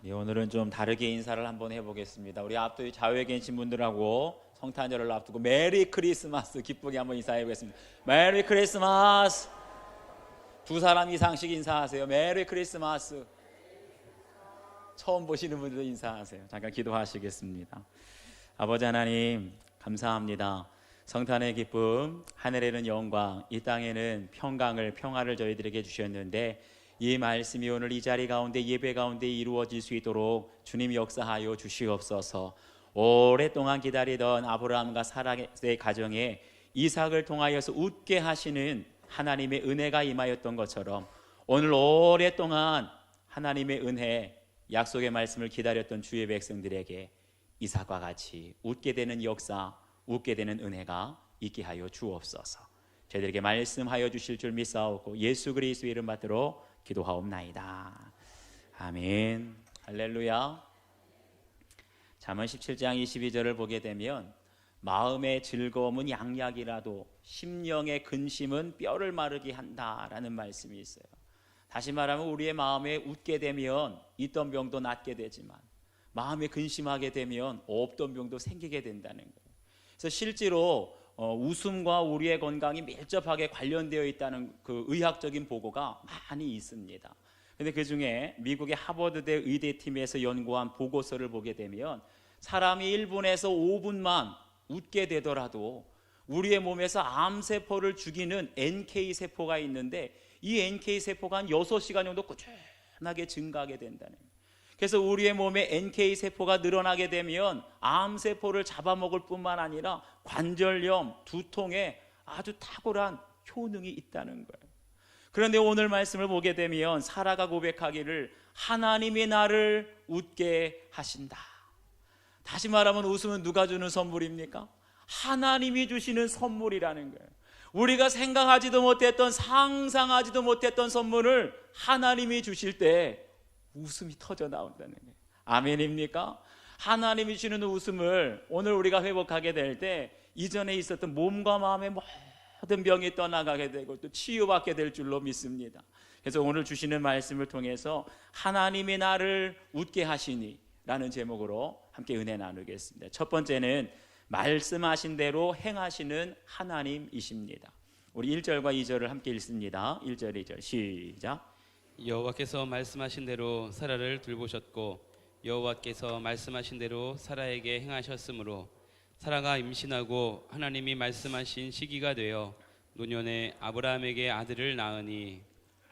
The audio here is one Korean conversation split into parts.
오늘은 좀 다르게 인사를 한번 해보겠습니다. 우리 앞뒤 좌우에 계신 분들하고 성탄절을 앞두고 메리 크리스마스 기쁘게 한번 인사해 보겠습니다. 메리 크리스마스. 두 사람 이상씩 인사하세요. 메리 크리스마스. 처음 보시는 분들도 인사하세요. 잠깐 기도하시겠습니다. 아버지 하나님 감사합니다. 성탄의 기쁨, 하늘에는 영광, 이 땅에는 평화를 저희들에게 주셨는데 이 말씀이 오늘 이 자리 가운데 예배 가운데 이루어질 수 있도록 주님 역사하여 주시옵소서. 오랫동안 기다리던 아브라함과 사라의 가정에 이삭을 통하여서 웃게 하시는 하나님의 은혜가 임하였던 것처럼 오늘 오랫동안 하나님의 은혜, 약속의 말씀을 기다렸던 주의 백성들에게 이삭과 같이 웃게 되는 역사, 웃게 되는 은혜가 있게 하여 주옵소서. 저희들에게 말씀하여 주실 줄 믿사옵고 예수 그리스도의 이름 받들어 기도하옵나이다. 아멘. 할렐루야. 잠언 17장 22절을 보게 되면 마음의 즐거움은 양약이라도 심령의 근심은 뼈를 마르게 한다라는 말씀이 있어요. 다시 말하면 우리의 마음에 웃게 되면 있던 병도 낫게 되지만 마음에 근심하게 되면 없던 병도 생기게 된다는 거예요. 그래서 실제로 웃음과 우리의 건강이 밀접하게 관련되어 있다는 그 의학적인 보고가 많이 있습니다. 그런데 그 중에 미국의 하버드대 의대팀에서 연구한 보고서를 보게 되면 사람이 1분에서 5분만 웃게 되더라도 우리의 몸에서 암세포를 죽이는 NK세포가 있는데 이 NK세포가 한 6시간 정도 꾸준하게 증가하게 된다는 거예요. 그래서 우리의 몸에 NK세포가 늘어나게 되면 암세포를 잡아먹을 뿐만 아니라 관절염, 두통에 아주 탁월한 효능이 있다는 거예요. 그런데 오늘 말씀을 보게 되면 사라가 고백하기를 하나님이 나를 웃게 하신다. 다시 말하면 웃음은 누가 주는 선물입니까? 하나님이 주시는 선물이라는 거예요. 우리가 생각하지도 못했던, 상상하지도 못했던 선물을 하나님이 주실 때 웃음이 터져 나온다는 거예요. 아멘입니까? 하나님이 주시는 웃음을 오늘 우리가 회복하게 될 때 이전에 있었던 몸과 마음의 모든 병이 떠나가게 되고 또 치유받게 될 줄로 믿습니다. 그래서 오늘 주시는 말씀을 통해서 하나님이 나를 웃게 하시니 라는 제목으로 함께 은혜 나누겠습니다. 첫 번째는 말씀하신 대로 행하시는 하나님이십니다. 우리 1절과 2절을 함께 읽습니다. 1절 2절 시작. 여호와께서 말씀하신 대로 사라를 돌보셨고 여호와께서 말씀하신 대로 사라에게 행하셨으므로 사라가 임신하고 하나님이 말씀하신 시기가 되어 노년에 아브라함에게 아들을 낳으니.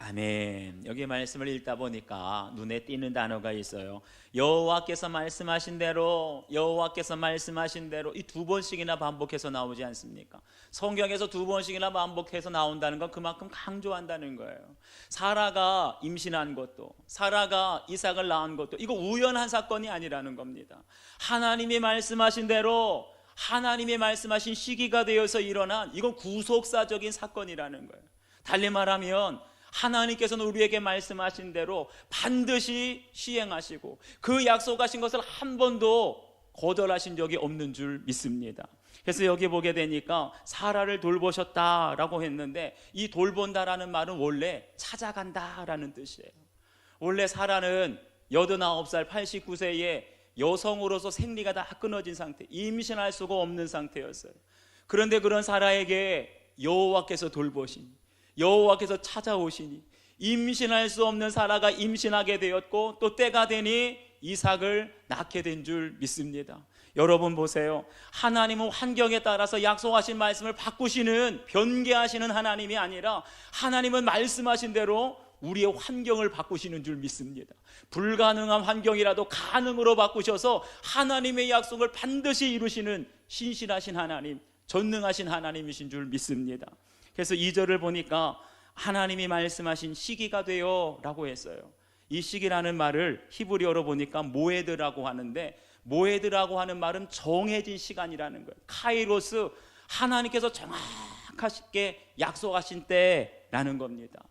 아멘. 여기 말씀을 읽다 보니까 눈에 띄는 단어가 있어요. 여호와께서 말씀하신 대로, 여호와께서 말씀하신 대로, 이 두 번씩이나 반복해서 나오지 않습니까? 성경에서 두 번씩이나 반복해서 나온다는 건 그만큼 강조한다는 거예요. 사라가 임신한 것도, 사라가 이삭을 낳은 것도 이거 우연한 사건이 아니라는 겁니다. 하나님이 말씀하신 대로, 하나님이 말씀하신 시기가 되어서 일어난 이건 구속사적인 사건이라는 거예요. 달리 말하면 하나님께서는 우리에게 말씀하신 대로 반드시 시행하시고 그 약속하신 것을 한 번도 거절하신 적이 없는 줄 믿습니다. 그래서 여기 보게 되니까 사라를 돌보셨다라고 했는데 이 돌본다라는 말은 원래 찾아간다라는 뜻이에요. 원래 사라는 89살 89세에 여성으로서 생리가 다 끊어진 상태, 임신할 수가 없는 상태였어요. 그런데 그런 사라에게 여호와께서 돌보시니, 여호와께서 찾아오시니 임신할 수 없는 사라가 임신하게 되었고 또 때가 되니 이삭을 낳게 된 줄 믿습니다. 여러분 보세요. 하나님은 환경에 따라서 약속하신 말씀을 바꾸시는, 변개하시는 하나님이 아니라 하나님은 말씀하신 대로 우리의 환경을 바꾸시는 줄 믿습니다. 불가능한 환경이라도 가능으로 바꾸셔서 하나님의 약속을 반드시 이루시는 신실하신 하나님, 전능하신 하나님이신 줄 믿습니다. 그래서 2절을 보니까 하나님이 말씀하신 시기가 되어 라고 했어요. 이 시기라는 말을 히브리어로 보니까 모에드라고 하는데, 모에드라고 하는 말은 정해진 시간이라는 거예요. 카이로스, 하나님께서 정확하게 약속하신 때라는 겁니다.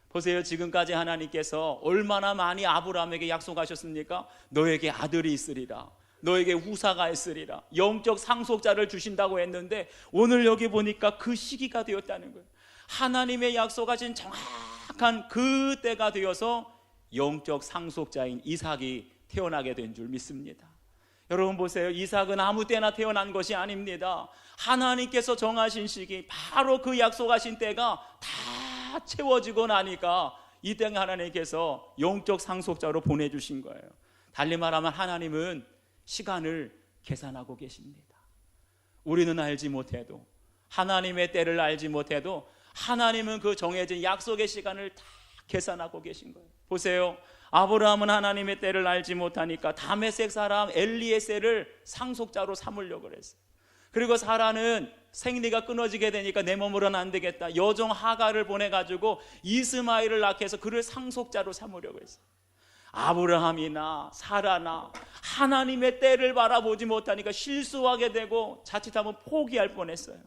보세요. 지금까지 하나님께서 얼마나 많이 아브라함에게 약속하셨습니까? 너에게 아들이 있으리라, 너에게 후사가 있으리라, 영적 상속자를 주신다고 했는데 오늘 여기 보니까 그 시기가 되었다는 거예요. 하나님의 약속하신 정확한 그 때가 되어서 영적 상속자인 이삭이 태어나게 된 줄 믿습니다. 여러분 보세요. 이삭은 아무 때나 태어난 것이 아닙니다. 하나님께서 정하신 시기, 바로 그 약속하신 때가 다 채워지고 나니까 이 땅에 하나님께서 영적 상속자로 보내주신 거예요. 달리 말하면 하나님은 시간을 계산하고 계십니다. 우리는 알지 못해도, 하나님의 때를 알지 못해도 하나님은 그 정해진 약속의 시간을 다 계산하고 계신 거예요. 보세요. 아브라함은 하나님의 때를 알지 못하니까 다메섹 사람 엘리에셀을 상속자로 삼으려고 그랬어요. 그리고 사라는 생리가 끊어지게 되니까 내 몸으로는 안 되겠다, 여종 하가를 보내가지고 이스마엘을 낳게 해서 그를 상속자로 삼으려고 했어요. 아브라함이나 사라나 하나님의 때를 바라보지 못하니까 실수하게 되고 자칫하면 포기할 뻔했어요.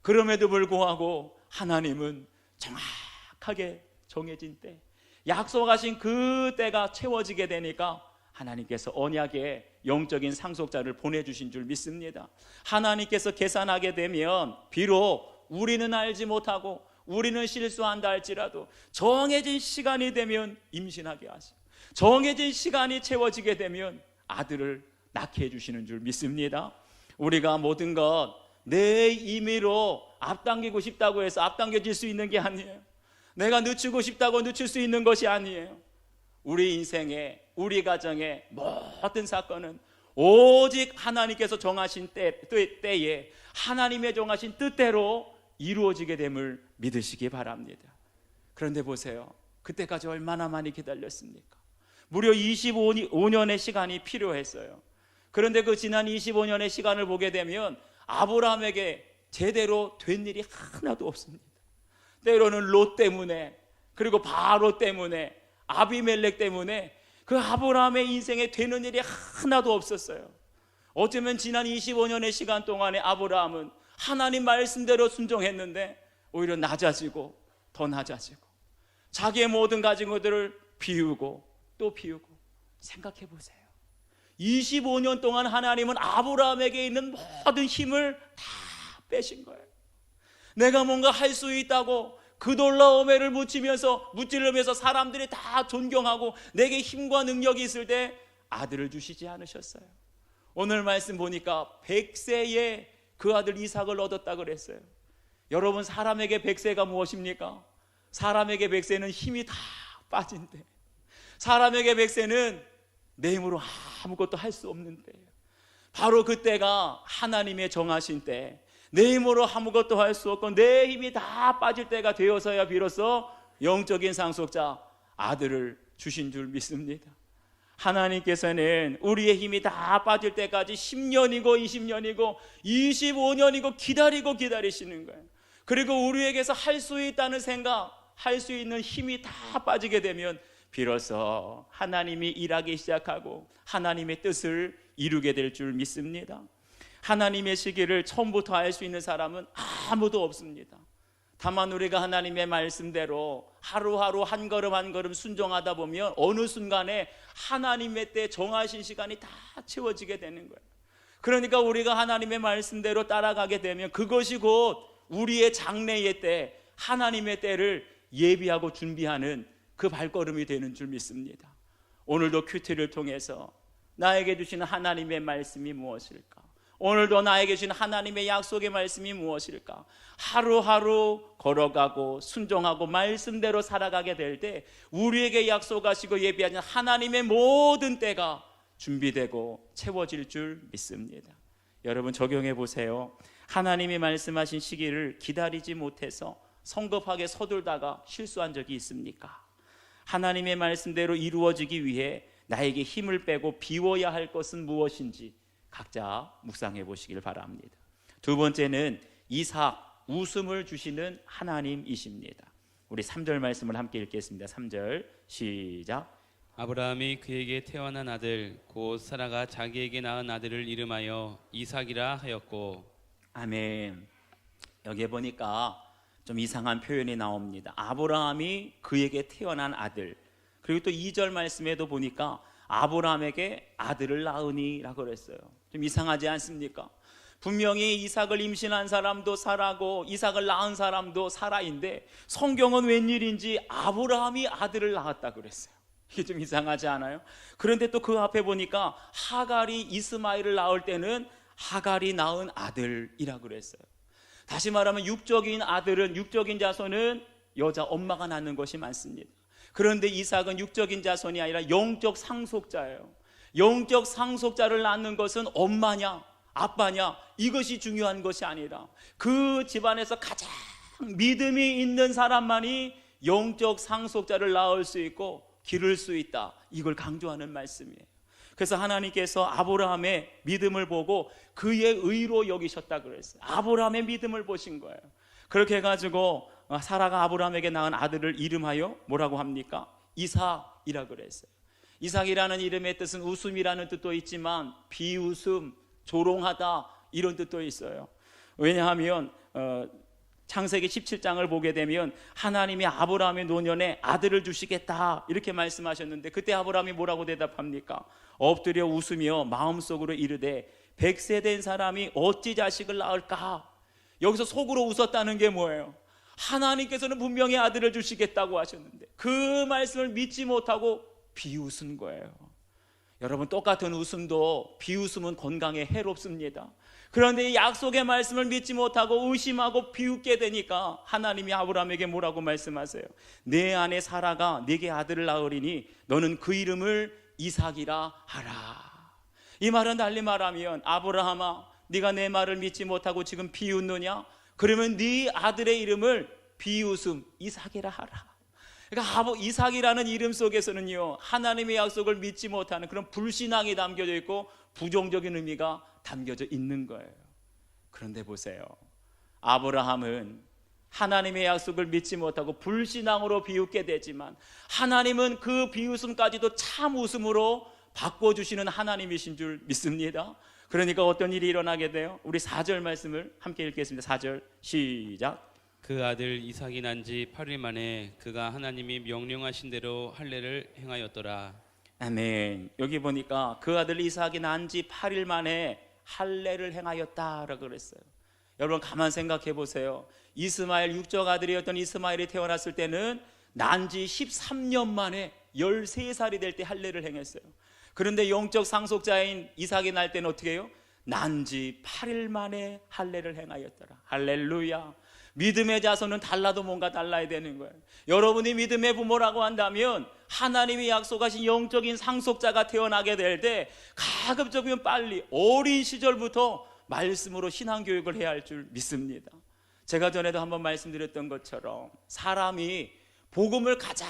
그럼에도 불구하고 하나님은 정확하게 정해진 때, 약속하신 그 때가 채워지게 되니까 하나님께서 언약의 영적인 상속자를 보내주신 줄 믿습니다. 하나님께서 계산하게 되면 비록 우리는 알지 못하고 우리는 실수한다 할지라도 정해진 시간이 되면 임신하게 하시고 정해진 시간이 채워지게 되면 아들을 낳게 해주시는 줄 믿습니다. 우리가 모든 것 내 임의로 앞당기고 싶다고 해서 앞당겨질 수 있는 게 아니에요. 내가 늦추고 싶다고 늦출 수 있는 것이 아니에요. 우리 인생에, 우리 가정의 모든 사건은 오직 하나님께서 정하신 때에 하나님의 정하신 뜻대로 이루어지게 됨을 믿으시기 바랍니다. 그런데 보세요. 그때까지 얼마나 많이 기다렸습니까? 무려 25년의 시간이 필요했어요. 그런데 그 지난 25년의 시간을 보게 되면 아브라함에게 제대로 된 일이 하나도 없습니다. 때로는 롯 때문에, 그리고 바로 때문에, 아비멜렉 때문에 그 아브라함의 인생에 되는 일이 하나도 없었어요. 어쩌면 지난 25년의 시간 동안에 아브라함은 하나님 말씀대로 순종했는데 오히려 낮아지고 더 낮아지고 자기의 모든 가진 것들을 비우고 또 비우고. 생각해 보세요. 25년 동안 하나님은 아브라함에게 있는 모든 힘을 다 빼신 거예요. 내가 뭔가 할 수 있다고 그돌라오메를 무찌르면서 사람들이 다 존경하고 내게 힘과 능력이 있을 때 아들을 주시지 않으셨어요. 오늘 말씀 보니까 100세에 그 아들 이삭을 얻었다 그랬어요. 여러분, 사람에게 100세가 무엇입니까? 사람에게 100세는 힘이 다 빠진 때, 사람에게 100세는 내 힘으로 아무것도 할 수 없는 때예요. 바로 그때가 하나님의 정하신 때, 내 힘으로 아무것도 할 수 없고 내 힘이 다 빠질 때가 되어서야 비로소 영적인 상속자 아들을 주신 줄 믿습니다. 하나님께서는 우리의 힘이 다 빠질 때까지 10년이고 20년이고 25년이고 기다리시는 거예요. 그리고 우리에게서 할 수 있다는 생각, 할 수 있는 힘이 다 빠지게 되면 비로소 하나님이 일하기 시작하고 하나님의 뜻을 이루게 될 줄 믿습니다. 하나님의 시기를 처음부터 알 수 있는 사람은 아무도 없습니다. 다만 우리가 하나님의 말씀대로 하루하루 한 걸음 한 걸음 순종하다 보면 어느 순간에 하나님의 때 정하신 시간이 다 채워지게 되는 거예요. 그러니까 우리가 하나님의 말씀대로 따라가게 되면 그것이 곧 우리의 장래의 때, 하나님의 때를 예비하고 준비하는 그 발걸음이 되는 줄 믿습니다. 오늘도 큐티를 통해서 나에게 주시는 하나님의 말씀이 무엇일까? 오늘도 나에게 주신 하나님의 약속의 말씀이 무엇일까? 하루하루 걸어가고 순종하고 말씀대로 살아가게 될 때 우리에게 약속하시고 예비하신 하나님의 모든 때가 준비되고 채워질 줄 믿습니다. 여러분, 적용해 보세요. 하나님이 말씀하신 시기를 기다리지 못해서 성급하게 서둘다가 실수한 적이 있습니까? 하나님의 말씀대로 이루어지기 위해 나에게 힘을 빼고 비워야 할 것은 무엇인지 각자 묵상해 보시길 바랍니다. 두 번째는 이삭, 웃음을 주시는 하나님이십니다. 우리 3절 말씀을 함께 읽겠습니다. 3절 시작. 아브라함이 그에게 태어난 아들 곧 사라가 자기에게 낳은 아들을 이름하여 이삭이라 하였고. 아멘. 여기에 보니까 좀 이상한 표현이 나옵니다. 아브라함이 그에게 태어난 아들, 그리고 또 2절 말씀에도 보니까 아브라함에게 아들을 낳으니라고 그랬어요. 좀 이상하지 않습니까? 분명히 이삭을 임신한 사람도 사라고 이삭을 낳은 사람도 사라인데 성경은 웬일인지 아브라함이 아들을 낳았다 그랬어요. 이게 좀 이상하지 않아요? 그런데 또 그 앞에 보니까 하갈이 이스마엘을 낳을 때는 하갈이 낳은 아들이라 그랬어요. 다시 말하면 육적인 아들은, 육적인 자손은 여자 엄마가 낳는 것이 많습니다. 그런데 이삭은 육적인 자손이 아니라 영적 상속자예요. 영적 상속자를 낳는 것은 엄마냐 아빠냐 이것이 중요한 것이 아니라 그 집안에서 가장 믿음이 있는 사람만이 영적 상속자를 낳을 수 있고 기를 수 있다, 이걸 강조하는 말씀이에요. 그래서 하나님께서 아브라함의 믿음을 보고 그의 의로 여기셨다 그랬어요. 아브라함의 믿음을 보신 거예요. 그렇게 해가지고 사라가 아브라함에게 낳은 아들을 이름하여 뭐라고 합니까? 이삭이라 그랬어요. 이삭이라는 이름의 뜻은 웃음이라는 뜻도 있지만 비웃음, 조롱하다 이런 뜻도 있어요. 왜냐하면 창세기 17장을 보게 되면 하나님이 아브라함의 노년에 아들을 주시겠다 이렇게 말씀하셨는데 그때 아브라함이 뭐라고 대답합니까? 엎드려 웃으며 마음속으로 이르되 100세 된 사람이 어찌 자식을 낳을까? 여기서 속으로 웃었다는 게 뭐예요? 하나님께서는 분명히 아들을 주시겠다고 하셨는데 그 말씀을 믿지 못하고 비웃은 거예요. 여러분, 똑같은 웃음도 비웃음은 건강에 해롭습니다. 그런데 이 약속의 말씀을 믿지 못하고 의심하고 비웃게 되니까 하나님이 아브라함에게 뭐라고 말씀하세요? 내 아내 사라가 네게 아들을 낳으리니 너는 그 이름을 이삭이라 하라. 이 말은 달리 말하면 아브라함아, 네가 내 말을 믿지 못하고 지금 비웃느냐? 그러면 네 아들의 이름을 비웃음 이삭이라 하라. 그러니까 이삭이라는 이름 속에서는요, 하나님의 약속을 믿지 못하는 그런 불신앙이 담겨져 있고 부정적인 의미가 담겨져 있는 거예요. 그런데 보세요, 아브라함은 하나님의 약속을 믿지 못하고 불신앙으로 비웃게 되지만 하나님은 그 비웃음까지도 참 웃음으로 바꿔주시는 하나님이신 줄 믿습니다. 그러니까 어떤 일이 일어나게 돼요? 우리 4절 말씀을 함께 읽겠습니다. 4절 시작. 그 아들 이삭이 난 지 8일 만에 그가 하나님이 명령하신 대로 할례를 행하였더라. 아멘. 여기 보니까 그 아들 이삭이 난 지 8일 만에 할례를 행하였다라고 그랬어요. 여러분 가만 생각해 보세요. 이스마엘 육적 아들이었던 이스마엘이 태어났을 때는 난 지 13년 만에 13살이 될 때 할례를 행했어요. 그런데 영적 상속자인 이삭이 날 때는 어떻게 해요? 난 지 8일 만에 할례를 행하였더라. 할렐루야. 믿음의 자손은 달라도 뭔가 달라야 되는 거예요. 여러분이 믿음의 부모라고 한다면 하나님이 약속하신 영적인 상속자가 태어나게 될 때 가급적이면 빨리 어린 시절부터 말씀으로 신앙교육을 해야 할 줄 믿습니다. 제가 전에도 한번 말씀드렸던 것처럼 사람이 복음을 가장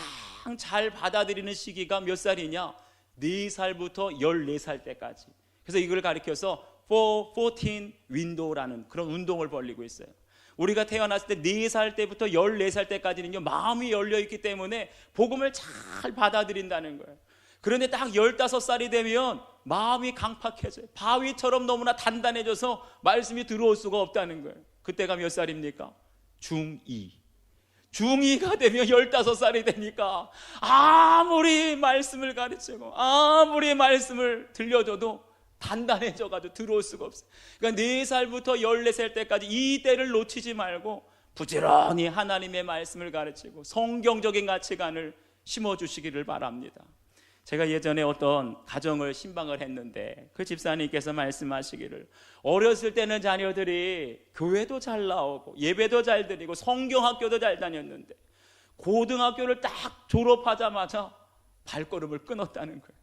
잘 받아들이는 시기가 몇 살이냐? 4살부터 14살 때까지. 그래서 이걸 가리켜서 14 window라는 그런 운동을 벌이고 있어요. 우리가 태어났을 때 4살 때부터 14살 때까지는요, 마음이 열려있기 때문에 복음을 잘 받아들인다는 거예요. 그런데 딱 15살이 되면 마음이 강팍해져요. 바위처럼 너무나 단단해져서 말씀이 들어올 수가 없다는 거예요. 그때가 몇 살입니까? 중2. 중2가 되면 15살이 되니까 아무리 말씀을 가르치고 아무리 말씀을 들려줘도 단단해져가지고 들어올 수가 없어요. 그러니까 4살부터 14살 때까지 이 때를 놓치지 말고 부지런히 하나님의 말씀을 가르치고 성경적인 가치관을 심어주시기를 바랍니다. 제가 예전에 어떤 가정을 신방을 했는데 그 집사님께서 말씀하시기를 어렸을 때는 자녀들이 교회도 잘 나오고 예배도 잘 드리고 성경학교도 잘 다녔는데 고등학교를 딱 졸업하자마자 발걸음을 끊었다는 거예요.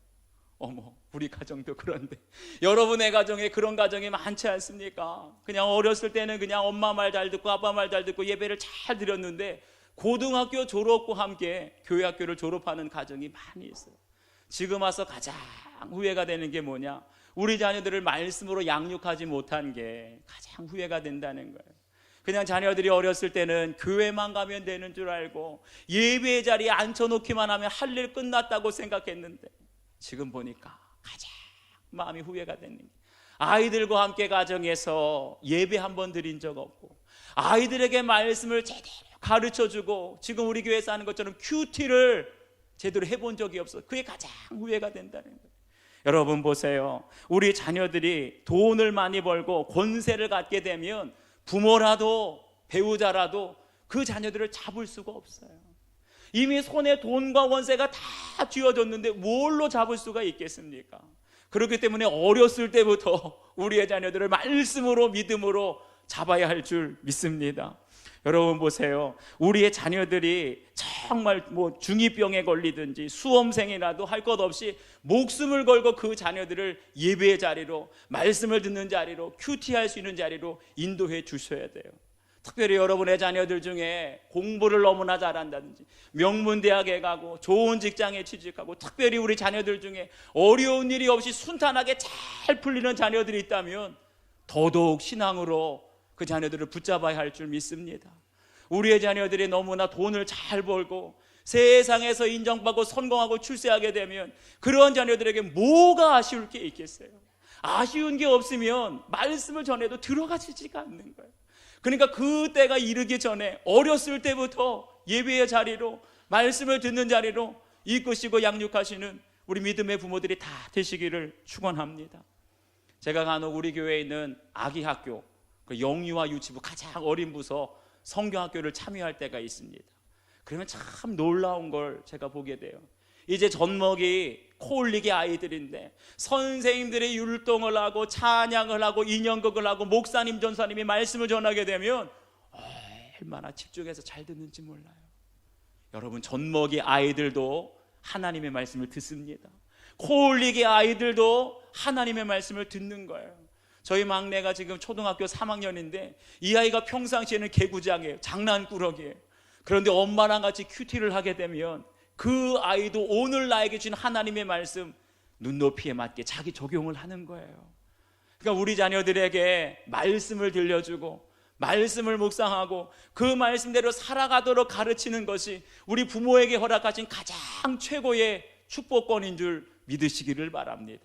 어머, 우리 가정도 그런데 여러분의 가정에 그런 가정이 많지 않습니까? 그냥 어렸을 때는 그냥 엄마 말 잘 듣고 아빠 말 잘 듣고 예배를 잘 드렸는데 고등학교 졸업과 함께 교회 학교를 졸업하는 가정이 많이 있어요. 지금 와서 가장 후회가 되는 게 뭐냐? 우리 자녀들을 말씀으로 양육하지 못한 게 가장 후회가 된다는 거예요. 그냥 자녀들이 어렸을 때는 교회만 가면 되는 줄 알고 예배의 자리에 앉혀놓기만 하면 할 일 끝났다고 생각했는데 지금 보니까 가장 마음이 후회가 되는 게 아이들과 함께 가정에서 예배 한 번 드린 적 없고 아이들에게 말씀을 제대로 가르쳐주고 지금 우리 교회에서 하는 것처럼 큐티를 제대로 해본 적이 없어. 그게 가장 후회가 된다는 거예요. 여러분 보세요. 우리 자녀들이 돈을 많이 벌고 권세를 갖게 되면 부모라도 배우자라도 그 자녀들을 잡을 수가 없어요. 이미 손에 돈과 원세가 다 쥐어졌는데 뭘로 잡을 수가 있겠습니까? 그렇기 때문에 어렸을 때부터 우리의 자녀들을 말씀으로 믿음으로 잡아야 할 줄 믿습니다. 여러분 보세요. 우리의 자녀들이 정말 중이병에 걸리든지 수험생이라도 할 것 없이 목숨을 걸고 그 자녀들을 예배의 자리로, 말씀을 듣는 자리로, 큐티할 수 있는 자리로 인도해 주셔야 돼요. 특별히 여러분의 자녀들 중에 공부를 너무나 잘한다든지 명문대학에 가고 좋은 직장에 취직하고, 특별히 우리 자녀들 중에 어려운 일이 없이 순탄하게 잘 풀리는 자녀들이 있다면 더더욱 신앙으로 그 자녀들을 붙잡아야 할 줄 믿습니다. 우리의 자녀들이 너무나 돈을 잘 벌고 세상에서 인정받고 성공하고 출세하게 되면 그런 자녀들에게 뭐가 아쉬울 게 있겠어요? 아쉬운 게 없으면 말씀을 전해도 들어가지지가 않는 거예요. 그러니까 그 때가 이르기 전에 어렸을 때부터 예배의 자리로, 말씀을 듣는 자리로 이끄시고 양육하시는 우리 믿음의 부모들이 다 되시기를 축원합니다. 제가 간혹 우리 교회에 있는 아기 학교, 그 영유아 유치부 가장 어린 부서 성경학교를 참여할 때가 있습니다. 그러면 참 놀라운 걸 제가 보게 돼요. 이제 젖먹이 코 올리기 아이들인데 선생님들이 율동을 하고 찬양을 하고 인연극을 하고 목사님 전사님이 말씀을 전하게 되면 얼마나 집중해서 잘 듣는지 몰라요. 여러분, 젖먹이 아이들도 하나님의 말씀을 듣습니다. 코 올리기 아이들도 하나님의 말씀을 듣는 거예요. 저희 막내가 지금 초등학교 3학년인데 이 아이가 평상시에는 개구장이에요. 장난꾸러기예요. 그런데 엄마랑 같이 큐티를 하게 되면 그 아이도 오늘 나에게 준 하나님의 말씀 눈높이에 맞게 자기 적용을 하는 거예요. 그러니까 우리 자녀들에게 말씀을 들려주고 말씀을 묵상하고 그 말씀대로 살아가도록 가르치는 것이 우리 부모에게 허락하신 가장 최고의 축복권인 줄 믿으시기를 바랍니다.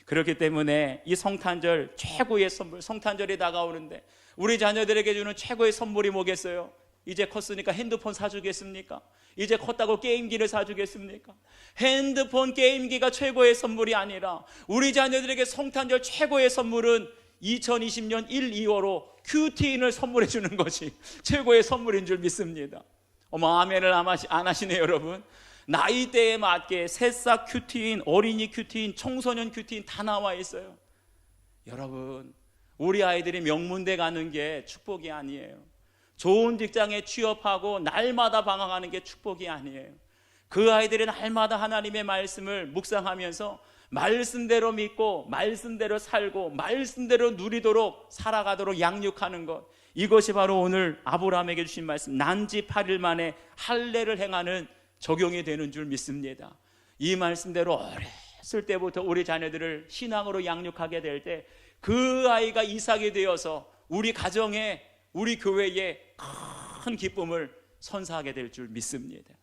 그렇기 때문에 이 성탄절 최고의 선물, 성탄절이 다가오는데 우리 자녀들에게 주는 최고의 선물이 뭐겠어요? 이제 컸으니까 핸드폰 사주겠습니까? 이제 컸다고 게임기를 사주겠습니까? 핸드폰, 게임기가 최고의 선물이 아니라 우리 자녀들에게 성탄절 최고의 선물은 2020년 1, 2월로 큐티인을 선물해 주는 것이 최고의 선물인 줄 믿습니다. 아멘을 안 하시네요, 여러분. 나이대에 맞게 새싹 큐티인, 어린이 큐티인, 청소년 큐티인 다 나와 있어요. 여러분, 우리 아이들이 명문대 가는 게 축복이 아니에요. 좋은 직장에 취업하고 날마다 방황하는 게 축복이 아니에요. 그 아이들이 날마다 하나님의 말씀을 묵상하면서 말씀대로 믿고 말씀대로 살고 말씀대로 누리도록 살아가도록 양육하는 것, 이것이 바로 오늘 아브라함에게 주신 말씀, 난지 8일 만에 할례를 행하는 적용이 되는 줄 믿습니다. 이 말씀대로 어렸을 때부터 우리 자녀들을 신앙으로 양육하게 될 때 그 아이가 이삭이 되어서 우리 가정에, 우리 교회에 큰 기쁨을 선사하게 될 줄 믿습니다.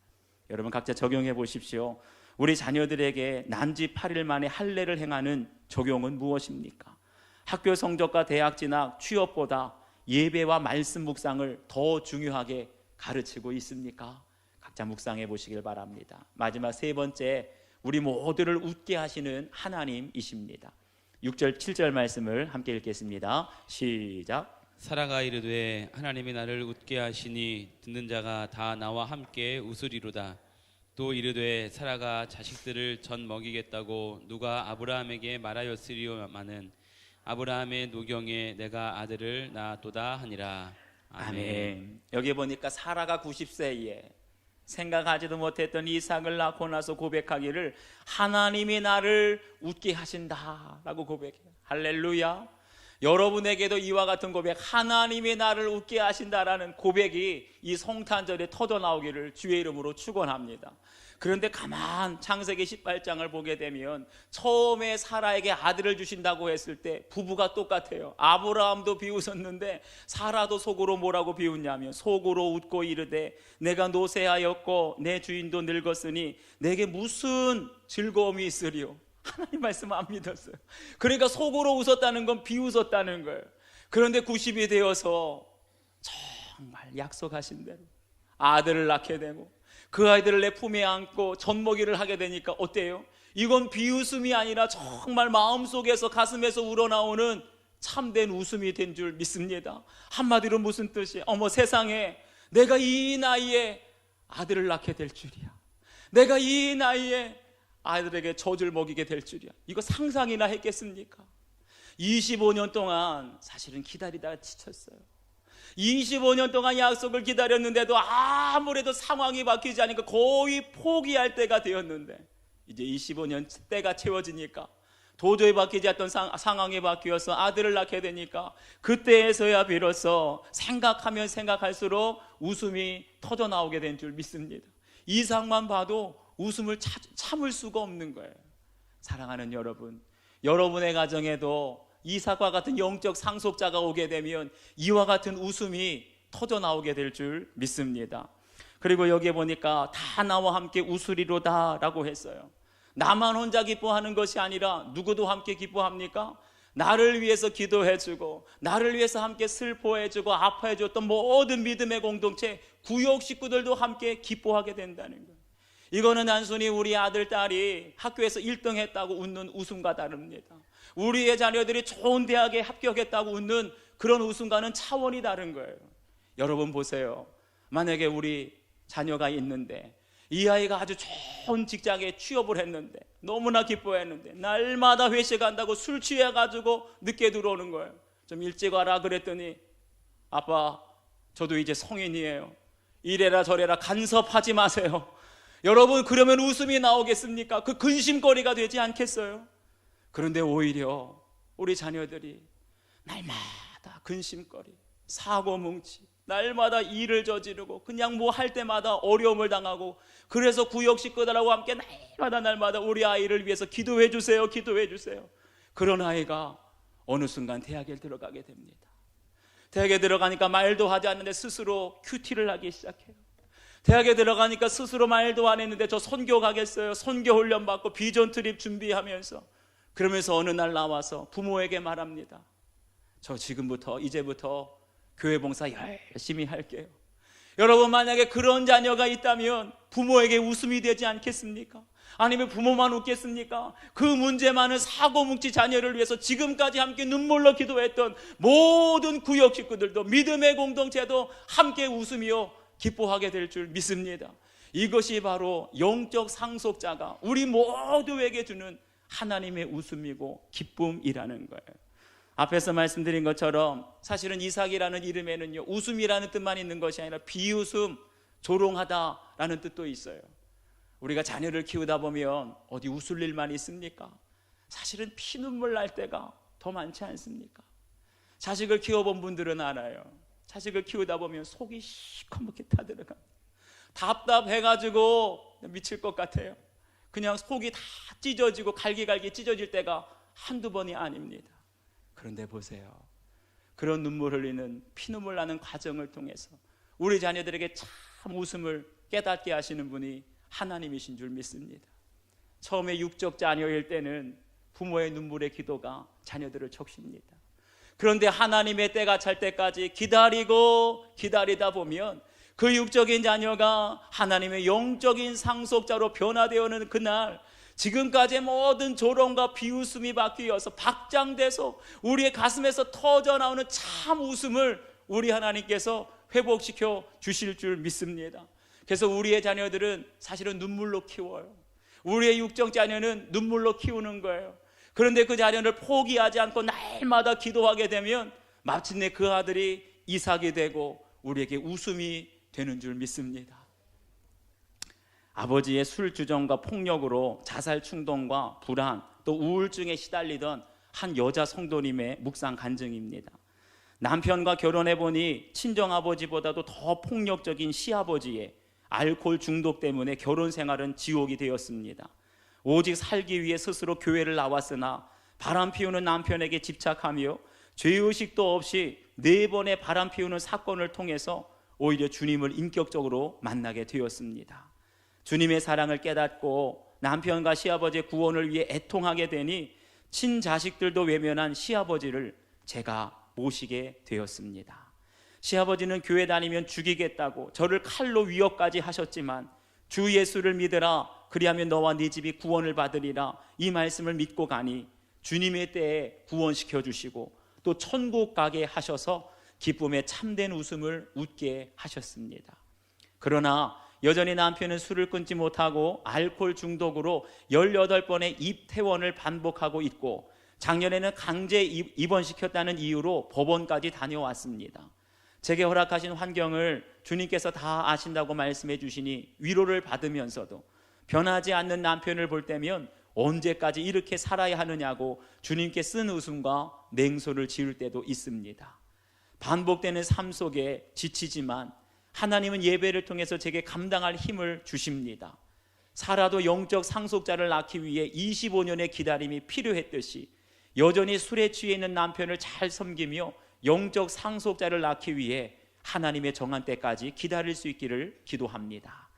여러분 각자 적용해 보십시오. 우리 자녀들에게 난지 8일 만에 할례를 행하는 적용은 무엇입니까? 학교 성적과 대학 진학, 취업보다 예배와 말씀 묵상을 더 중요하게 가르치고 있습니까? 각자 묵상해 보시길 바랍니다. 마지막 세 번째, 우리 모두를 웃게 하시는 하나님이십니다. 6절 7절 말씀을 함께 읽겠습니다. 시작. 사라가 이르되 하나님이 나를 웃게 하시니 듣는 자가 다 나와 함께 웃으리로다. 또 이르되 사라가 자식들을 전 먹이겠다고 누가 아브라함에게 말하였으리요마는 아브라함의 노경에 내가 아들을 낳았도다 하니라. 아멘. 여기 보니까 사라가 90세에 생각하지도 못했던 이삭을 낳고 나서 고백하기를 하나님이 나를 웃게 하신다라고 고백해요. 할렐루야. 여러분에게도 이와 같은 고백, 하나님이 나를 웃게 하신다라는 고백이 이 성탄절에 터져나오기를 주의 이름으로 축원합니다. 그런데 가만 창세기 18장을 보게 되면 처음에 사라에게 아들을 주신다고 했을 때 부부가 똑같아요. 아브라함도 비웃었는데 사라도 속으로 뭐라고 비웃냐면 속으로 웃고 이르되 내가 노쇠하였고 내 주인도 늙었으니 내게 무슨 즐거움이 있으리요. 하나님 말씀 안 믿었어요. 그러니까 속으로 웃었다는 건 비웃었다는 거예요. 그런데 90이 되어서 정말 약속하신 대로 아들을 낳게 되고 그 아이들을 내 품에 안고 젖먹이를 하게 되니까 어때요? 이건 비웃음이 아니라 정말 마음속에서 가슴에서 우러나오는 참된 웃음이 된 줄 믿습니다. 한마디로 무슨 뜻이에요? 세상에 내가 이 나이에 아들을 낳게 될 줄이야. 내가 이 나이에 아이들에게 젖을 먹이게 될 줄이야. 이거 상상이나 했겠습니까? 25년 동안 사실은 기다리다가 지쳤어요. 25년 동안 약속을 기다렸는데도 아무래도 상황이 바뀌지 않으니까 거의 포기할 때가 되었는데, 이제 25년 때가 채워지니까 도저히 바뀌지 않던 상황이 바뀌어서 아들을 낳게 되니까 그때에서야 비로소 생각하면 생각할수록 웃음이 터져 나오게 된 줄 믿습니다. 이 상황만 봐도 웃음을 참을 수가 없는 거예요. 사랑하는 여러분, 여러분의 가정에도 이삭과 같은 영적 상속자가 오게 되면 이와 같은 웃음이 터져 나오게 될 줄 믿습니다. 그리고 여기에 보니까 다 나와 함께 웃으리로다 라고 했어요. 나만 혼자 기뻐하는 것이 아니라 누구도 함께 기뻐합니까? 나를 위해서 기도해주고 나를 위해서 함께 슬퍼해주고 아파해줬던 모든 믿음의 공동체, 구역 식구들도 함께 기뻐하게 된다는 거예요. 이거는 단순히 우리 아들, 딸이 학교에서 1등 했다고 웃는 웃음과 다릅니다. 우리의 자녀들이 좋은 대학에 합격했다고 웃는 그런 웃음과는 차원이 다른 거예요. 여러분 보세요. 만약에 우리 자녀가 있는데 이 아이가 아주 좋은 직장에 취업을 했는데 너무나 기뻐했는데 날마다 회식한다고 술 취해가지고 늦게 들어오는 거예요. 좀 일찍 와라 그랬더니 아빠, 저도 이제 성인이에요. 이래라 저래라 간섭하지 마세요. 여러분, 그러면 웃음이 나오겠습니까? 그 근심거리가 되지 않겠어요? 그런데 오히려 우리 자녀들이 날마다 근심거리, 사고뭉치, 날마다 일을 저지르고 그냥 뭐 할 때마다 어려움을 당하고, 그래서 구역 식구들하고 함께 날마다 우리 아이를 위해서 기도해 주세요, 기도해 주세요. 그런 아이가 어느 순간 대학에 들어가게 됩니다. 대학에 들어가니까 말도 하지 않는데 스스로 큐티를 하기 시작해요. 대학에 들어가니까 스스로 말도 안 했는데 저 선교 가겠어요, 선교 훈련 받고 비전 트립 준비하면서, 그러면서 어느 날 나와서 부모에게 말합니다. 저 지금부터 이제부터 교회 봉사 열심히 할게요. 여러분, 만약에 그런 자녀가 있다면 부모에게 웃음이 되지 않겠습니까? 아니면 부모만 웃겠습니까? 그 문제 많은 사고뭉치 자녀를 위해서 지금까지 함께 눈물로 기도했던 모든 구역 식구들도, 믿음의 공동체도 함께 웃으며 기뻐하게 될 줄 믿습니다. 이것이 바로 영적 상속자가 우리 모두에게 주는 하나님의 웃음이고 기쁨이라는 거예요. 앞에서 말씀드린 것처럼 사실은 이삭이라는 이름에는요, 웃음이라는 뜻만 있는 것이 아니라 비웃음, 조롱하다라는 뜻도 있어요. 우리가 자녀를 키우다 보면 어디 웃을 일만 있습니까? 사실은 피눈물 날 때가 더 많지 않습니까? 자식을 키워본 분들은 알아요. 자식을 키우다 보면 속이 시커멓게 타들어갑니다. 답답해가지고 미칠 것 같아요. 그냥 속이 다 찢어지고 갈기갈기 찢어질 때가 한두 번이 아닙니다. 그런데 보세요. 그런 눈물 흘리는, 피눈물 나는 과정을 통해서 우리 자녀들에게 참 웃음을 깨닫게 하시는 분이 하나님이신 줄 믿습니다. 처음에 육적 자녀일 때는 부모의 눈물의 기도가 자녀들을 적십니다. 그런데 하나님의 때가 찰 때까지 기다리다 보면 그 육적인 자녀가 하나님의 영적인 상속자로 변화되어오는 그날, 지금까지의 모든 조롱과 비웃음이 바뀌어서 박장돼서 우리의 가슴에서 터져나오는 참 웃음을 우리 하나님께서 회복시켜 주실 줄 믿습니다. 그래서 우리의 자녀들은 사실은 눈물로 키워요. 우리의 육적 자녀는 눈물로 키우는 거예요. 그런데 그 자녀를 포기하지 않고 날마다 기도하게 되면 마침내 그 아들이 이삭이 되고 우리에게 웃음이 되는 줄 믿습니다. 아버지의 술 주정과 폭력으로 자살 충동과 불안, 또 우울증에 시달리던 한 여자 성도님의 묵상 간증입니다. 남편과 결혼해보니 친정아버지보다도 더 폭력적인 시아버지의 알코올 중독 때문에 결혼 생활은 지옥이 되었습니다. 오직 살기 위해 스스로 교회를 나왔으나 바람 피우는 남편에게 집착하며 죄의식도 없이 4번의 바람 피우는 사건을 통해서 오히려 주님을 인격적으로 만나게 되었습니다. 주님의 사랑을 깨닫고 남편과 시아버지의 구원을 위해 애통하게 되니 친자식들도 외면한 시아버지를 제가 모시게 되었습니다. 시아버지는 교회 다니면 죽이겠다고 저를 칼로 위협까지 하셨지만 주 예수를 믿으라, 그리하면 너와 네 집이 구원을 받으리라, 이 말씀을 믿고 가니 주님의 때에 구원시켜 주시고 또 천국 가게 하셔서 기쁨에 참된 웃음을 웃게 하셨습니다. 그러나 여전히 남편은 술을 끊지 못하고 알코올 중독으로 18번의 입퇴원을 반복하고 있고 작년에는 강제 입원시켰다는 이유로 법원까지 다녀왔습니다. 제게 허락하신 환경을 주님께서 다 아신다고 말씀해 주시니 위로를 받으면서도 변하지 않는 남편을 볼 때면 언제까지 이렇게 살아야 하느냐고 주님께 쓴 웃음과 냉소를 지을 때도 있습니다. 반복되는 삶 속에 지치지만 하나님은 예배를 통해서 제게 감당할 힘을 주십니다. 사라도 영적 상속자를 낳기 위해 25년의 기다림이 필요했듯이 여전히 술에 취해 있는 남편을 잘 섬기며 영적 상속자를 낳기 위해 하나님의 정한 때까지 기다릴 수 있기를 기도합니다.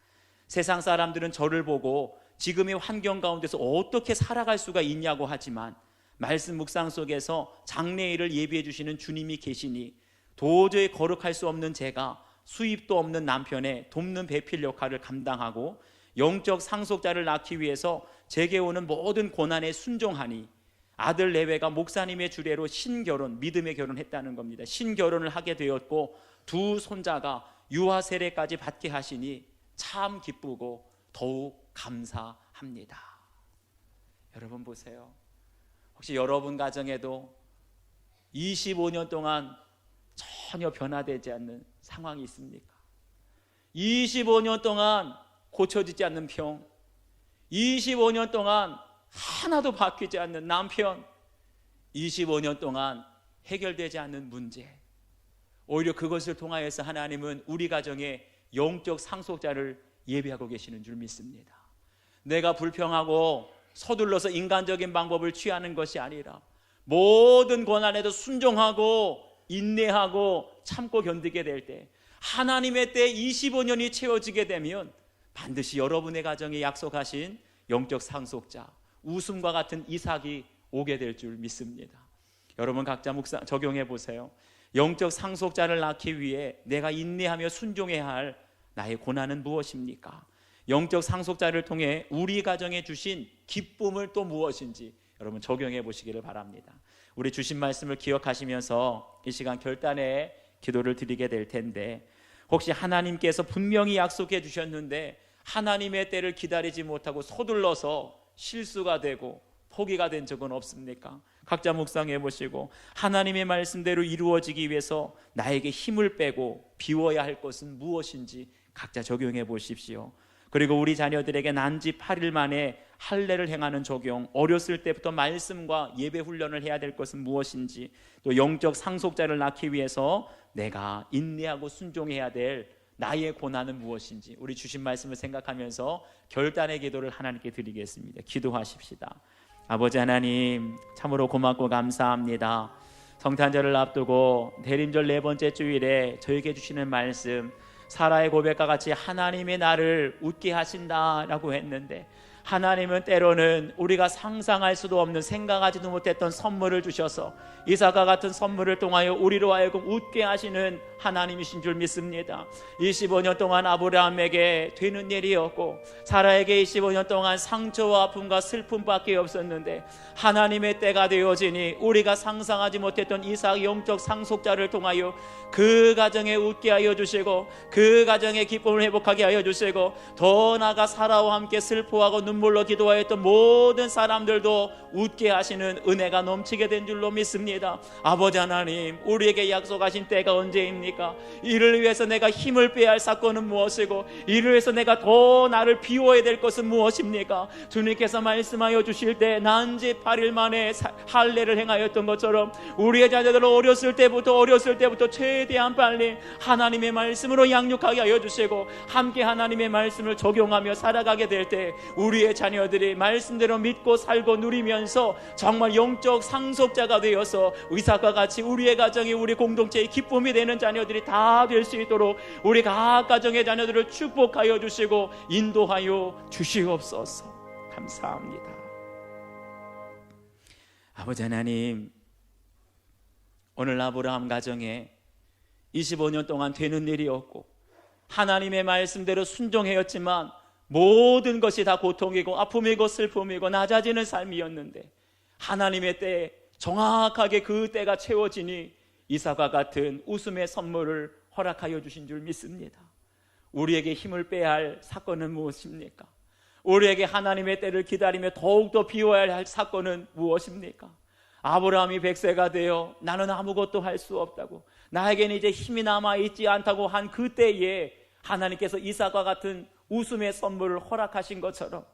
세상 사람들은 저를 보고 지금의 환경 가운데서 어떻게 살아갈 수가 있냐고 하지만 말씀 묵상 속에서 장래일을 예비해 주시는 주님이 계시니 도저히 거룩할 수 없는 제가 수입도 없는 남편의 돕는 배필 역할을 감당하고 영적 상속자를 낳기 위해서 제게 오는 모든 고난에 순종하니 아들 내외가 목사님의 주례로 신결혼, 믿음의 결혼했다는 겁니다. 신결혼을 하게 되었고 두 손자가 유아 세례까지 받게 하시니 참 기쁘고 더욱 감사합니다. 여러분 보세요. 혹시 여러분 가정에도 25년 동안 전혀 변화되지 않는 상황이 있습니까? 25년 동안 고쳐지지 않는 병, 25년 동안 하나도 바뀌지 않는 남편, 25년 동안 해결되지 않는 문제, 오히려 그것을 통하여서 하나님은 우리 가정에 영적 상속자를 예비하고 계시는 줄 믿습니다. 내가 불평하고 서둘러서 인간적인 방법을 취하는 것이 아니라 모든 고난에도 순종하고 인내하고 참고 견디게 될 때 하나님의 때 25년이 채워지게 되면 반드시 여러분의 가정에 약속하신 영적 상속자, 웃음과 같은 이삭이 오게 될 줄 믿습니다. 여러분 각자 묵상 적용해 보세요. 영적 상속자를 낳기 위해 내가 인내하며 순종해야 할 나의 고난은 무엇입니까? 영적 상속자를 통해 우리 가정에 주신 기쁨을 또 무엇인지 여러분 적용해 보시기를 바랍니다. 우리 주신 말씀을 기억하시면서 이 시간 결단의 기도를 드리게 될 텐데, 혹시 하나님께서 분명히 약속해 주셨는데 하나님의 때를 기다리지 못하고 서둘러서 실수가 되고 포기가 된 적은 없습니까? 각자 묵상해 보시고 하나님의 말씀대로 이루어지기 위해서 나에게 힘을 빼고 비워야 할 것은 무엇인지 각자 적용해 보십시오. 그리고 우리 자녀들에게 난지 8일 만에 할례를 행하는 적용, 어렸을 때부터 말씀과 예배 훈련을 해야 될 것은 무엇인지, 또 영적 상속자를 낳기 위해서 내가 인내하고 순종해야 될 나의 고난은 무엇인지 우리 주신 말씀을 생각하면서 결단의 기도를 하나님께 드리겠습니다. 기도하십시다. 아버지 하나님, 참으로 고맙고 감사합니다. 성탄절을 앞두고 대림절 4번째 주일에 저에게 주시는 말씀, 사라의 고백과 같이 하나님의 나를 웃게 하신다라고 했는데, 하나님은 때로는 우리가 상상할 수도 없는, 생각하지도 못했던 선물을 주셔서 이삭과 같은 선물을 통하여 우리로 하여금 웃게 하시는 하나님이신 줄 믿습니다. 25년 동안 아브라함에게 되는 일이었고 사라에게 25년 동안 상처와 아픔과 슬픔밖에 없었는데, 하나님의 때가 되어지니 우리가 상상하지 못했던 이삭 영적 상속자를 통하여 그 가정에 웃게 하여 주시고 그 가정의 기쁨을 회복하게 하여 주시고, 더 나아가 사라와 함께 슬퍼하고 눈물로 기도하였던 모든 사람들도 웃게 하시는 은혜가 넘치게 된 줄로 믿습니다. 아버지 하나님, 우리에게 약속하신 때가 언제입니까? 이를 위해서 내가 힘을 빼야 할 사건은 무엇이고, 이를 위해서 내가 더 나를 비워야 될 것은 무엇입니까? 주님께서 말씀하여 주실 때 난지 8일 만에 할례를 행하였던 것처럼 우리의 자녀들을 어렸을 때부터 최대한 빨리 하나님의 말씀으로 양육하게 하여 주시고 함께 하나님의 말씀을 적용하며 살아가게 될 때 우리의 자녀들이 말씀대로 믿고 살고 누리면서 정말 영적 상속자가 되어서 이삭과 같이 우리의 가정이, 우리 공동체의 기쁨이 되는 자녀들이 다 될 수 있도록 우리 각 가정의 자녀들을 축복하여 주시고 인도하여 주시옵소서. 감사합니다. 아버지 하나님, 오늘 아브라함 가정에 25년 동안 되는 일이 없고 하나님의 말씀대로 순종하였지만 모든 것이 다 고통이고 아픔이고 슬픔이고 낮아지는 삶이었는데, 하나님의 때에 정확하게 그 때가 채워지니 이삭과 같은 웃음의 선물을 허락하여 주신 줄 믿습니다. 우리에게 힘을 빼야 할 사건은 무엇입니까? 우리에게 하나님의 때를 기다리며 더욱더 비워야 할 사건은 무엇입니까? 아브라함이 100세가 되어 나는 아무것도 할 수 없다고, 나에게는 이제 힘이 남아있지 않다고 한 그때에 하나님께서 이삭과 같은 웃음의 선물을 허락하신 것처럼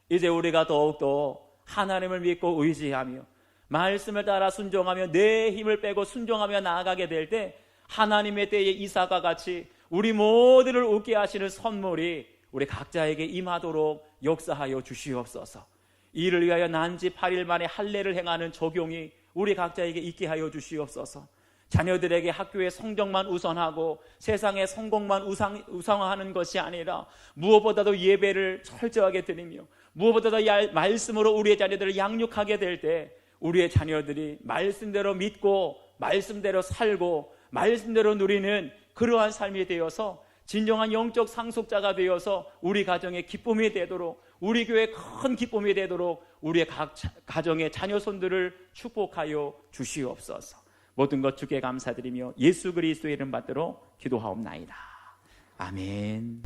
이제 우리가 더욱더 하나님을 믿고 의지하며 말씀을 따라 순종하며 내 힘을 빼고 순종하며 나아가게 될 때 하나님의 때에 이삭과 같이 우리 모두를 웃게 하시는 선물이 우리 각자에게 임하도록 역사하여 주시옵소서. 이를 위하여 난지 8일 만에 할례를 행하는 적용이 우리 각자에게 있게 하여 주시옵소서. 자녀들에게 학교의 성적만 우선하고 세상의 성공만 우상화하는 것이 아니라 무엇보다도 예배를 철저하게 드리며 무엇보다도 말씀으로 우리의 자녀들을 양육하게 될 때 우리의 자녀들이 말씀대로 믿고 말씀대로 살고 말씀대로 누리는 그러한 삶이 되어서 진정한 영적 상속자가 되어서 우리 가정의 기쁨이 되도록, 우리 교회의 큰 기쁨이 되도록 우리의 각 가정의 자녀손들을 축복하여 주시옵소서. 모든 것 주께 감사드리며 예수 그리스도의 이름 받들어 기도하옵나이다. 아멘.